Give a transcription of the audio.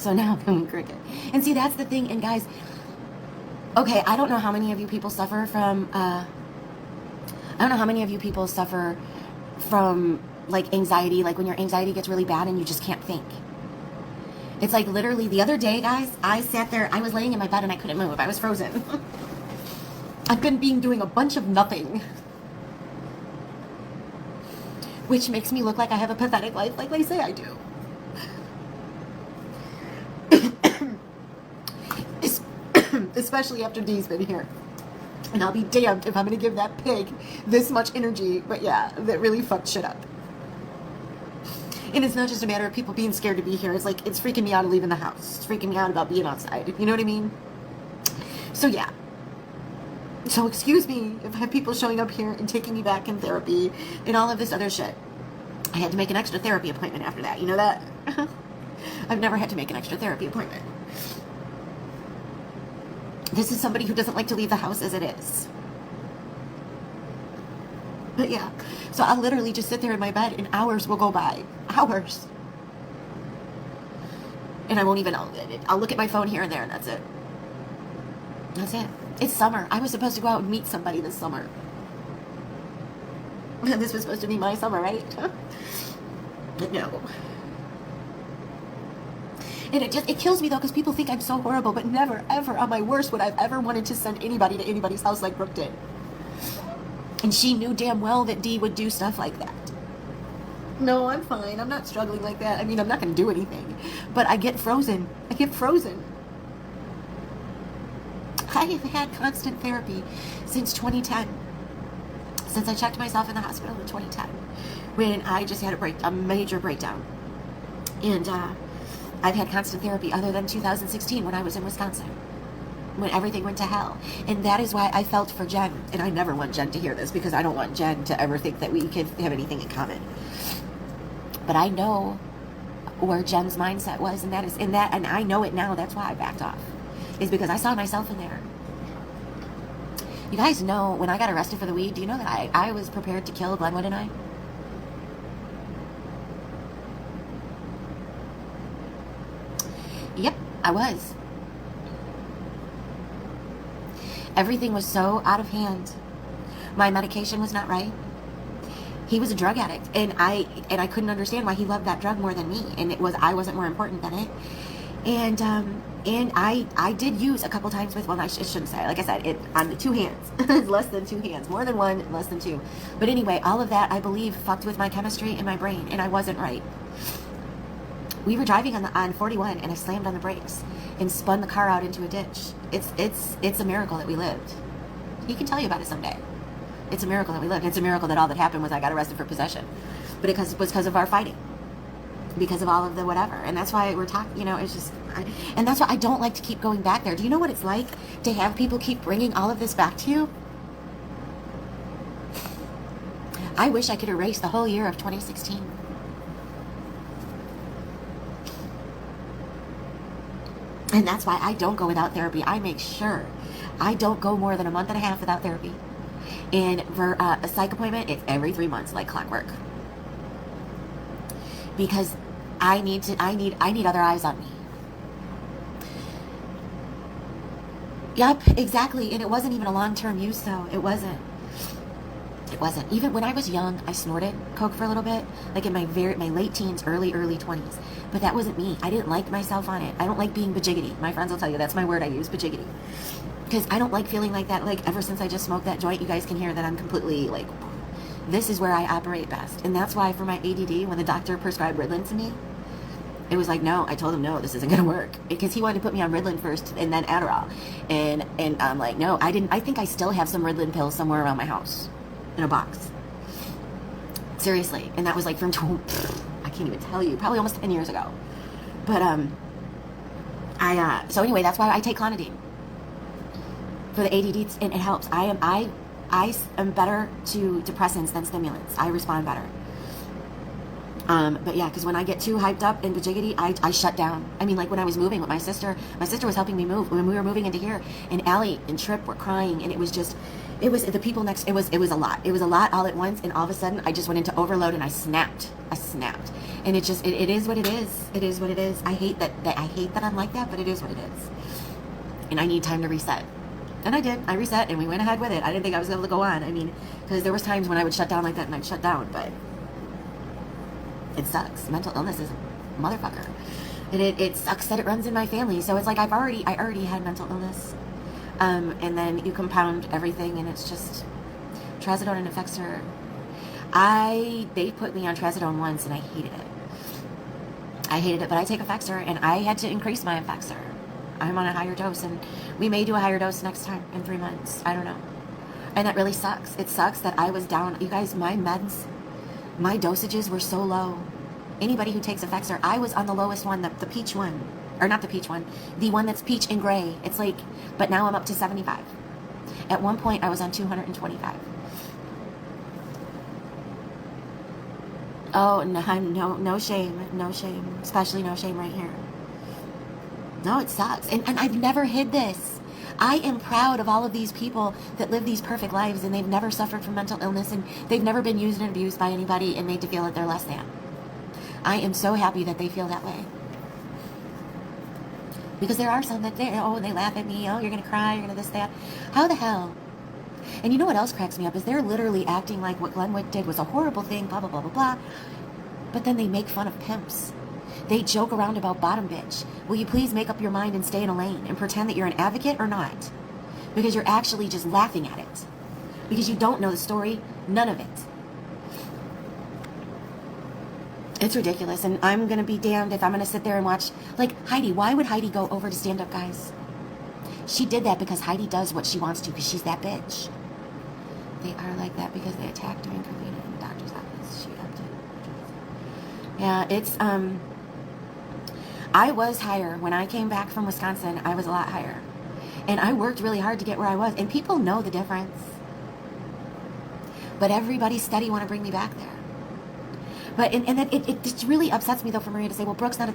So now I'm going cricket. And see, that's the thing. And guys, okay, I don't know how many of you people suffer from, like anxiety, like when your anxiety gets really bad and you just can't think. It's like literally the other day, guys, I sat there, I was laying in my bed and I couldn't move. I was frozen. I've been doing a bunch of nothing. Which makes me look like I have a pathetic life like they say I do. Especially after Dee's been here. And I'll be damned if I'm going to give that pig this much energy. But yeah, that really fucked shit up. And it's not just a matter of people being scared to be here. It's like, it's freaking me out of leaving the house. It's freaking me out about being outside. You know what I mean? So yeah. So excuse me if I have people showing up here and taking me back in therapy and all of this other shit. I had to make an extra therapy appointment after that. You know that? I've never had to make an extra therapy appointment. This is somebody who doesn't like to leave the house as it is. But yeah, so I'll literally just sit there in my bed and hours will go by. Hours. And I won't even, I'll look at my phone here and there and that's it. That's it. It's summer. I was supposed to go out and meet somebody this summer. This was supposed to be my summer, right? But no. And it kills me though, because people think I'm so horrible, but never, ever on my worst would I've ever wanted to send anybody to anybody's house like Brooke did. And she knew damn well that Dee would do stuff like that. No, I'm fine. I'm not struggling like that. I mean, I'm not going to do anything. But I get frozen. I get frozen. I have had constant therapy since 2010. Since I checked myself in the hospital in 2010. When I just had a major breakdown. And I've had constant therapy other than 2016 when I was in Wisconsin. When everything went to hell. And that is why I felt for Jen. And I never want Jen to hear this because I don't want Jen to ever think that we could have anything in common. But I know where Jen's mindset was, and and I know it now. That's why I backed off. Is because I saw myself in there. You guys know when I got arrested for the weed, do you know that I was prepared to kill Glenwood and I? Yep, I was. Everything was so out of hand. My medication was not right. He was a drug addict, and I couldn't understand why he loved that drug more than me, and I wasn't more important than it. And I did use a couple times with, well, I shouldn't say, like I said, it on the 2 hands. It's less than 2 hands, more than 1, less than 2. But anyway, all of that I believe fucked with my chemistry and my brain, and I wasn't right. We were driving on 41, and I slammed on the brakes and spun the car out into a ditch. It's a miracle that we lived. He can tell you about it someday. It's a miracle that we lived. It's a miracle that all that happened was I got arrested for possession. But it was because of our fighting. Because of all of the whatever. And that's why we're talking, you know, it's just... and that's why I don't like to keep going back there. Do you know what it's like to have people keep bringing all of this back to you? I wish I could erase the whole year of 2016. And that's why I don't go without therapy. I make sure I don't go more than a month and a half without therapy. And for a psych appointment, it's every 3 months, like clockwork. Because I need other eyes on me. Yep, exactly. And it wasn't even a long-term use, though. It wasn't. Even when I was young, I snorted coke for a little bit, like in my late teens, early 20s. But that wasn't me. I didn't like myself on it. I don't like being bajiggity. My friends will tell you that's my word I use, bajiggity. Because I don't like feeling like that. Like ever since I just smoked that joint, you guys can hear that I'm completely like, this is where I operate best. And that's why for my ADD, when the doctor prescribed Ritalin to me, it was like, no, I told him, no, this isn't going to work. Because he wanted to put me on Ritalin first and then Adderall. And I'm like, no, I didn't. I think I still have some Ritalin pills somewhere around my house in a box. Seriously. And that was like from, I can't even tell you, probably almost 10 years ago. But, so anyway, that's why I take clonidine for the ADD, and it helps. I am better to depressants than stimulants. I respond better. But yeah, because when I get too hyped up in bajiggity, I shut down. I mean, like when I was moving with my sister was helping me move when we were moving into here, and Allie and Trip were crying, and it was the people next, it was a lot all at once, and all of a sudden I just went into overload and I snapped. And it just, it is what it is. It is what it is. I hate that I'm like that, but it is what it is. And I need time to reset. And I did. I reset and we went ahead with it. I didn't think I was able to go on. I mean, because there was times when I would shut down like that and I'd shut down, but it sucks. Mental illness is a motherfucker. And it sucks that it runs in my family. So it's like I already had mental illness. And then you compound everything and it's just trazodone and Effexor. They put me on trazodone once and I hated it. I hated it, but I take Effexor and I had to increase my Effexor. I'm on a higher dose and we may do a higher dose next time in 3 months. I don't know. And that really sucks. It sucks that I was down. You guys, my meds, my dosages were so low. Anybody who takes Effexor, I was on the lowest one, the peach one. Or not the peach one, the one that's peach and gray. It's like, but now I'm up to 75. At one point, I was on 225. Oh, no shame, no shame. Especially no shame right here. No, it sucks. And I've never hid this. I am proud of all of these people that live these perfect lives and they've never suffered from mental illness and they've never been used and abused by anybody and made to feel that they're less than. I am so happy that they feel that way. Because there are some that they laugh at me. Oh, you're going to cry. You're going to this, that. How the hell? And you know what else cracks me up is they're literally acting like what Glenwick did was a horrible thing, blah, blah, blah, blah, blah. But then they make fun of pimps. They joke around about bottom bitch. Will you please make up your mind and stay in a lane and pretend that you're an advocate or not? Because you're actually just laughing at it. Because you don't know the story. None of it. It's ridiculous, and I'm going to be damned if I'm going to sit there and watch. Like, Heidi, why would Heidi go over to stand up, guys? She did that because Heidi does what she wants to, because she's that bitch. They are like that because they attacked during COVID in the doctor's office. She upped it. Yeah, it's, I was higher. When I came back from Wisconsin, I was a lot higher. And I worked really hard to get where I was, and people know the difference. But everybody steady want to bring me back there. But, and it just really upsets me, though, for Maria to say, well, Brooke's not a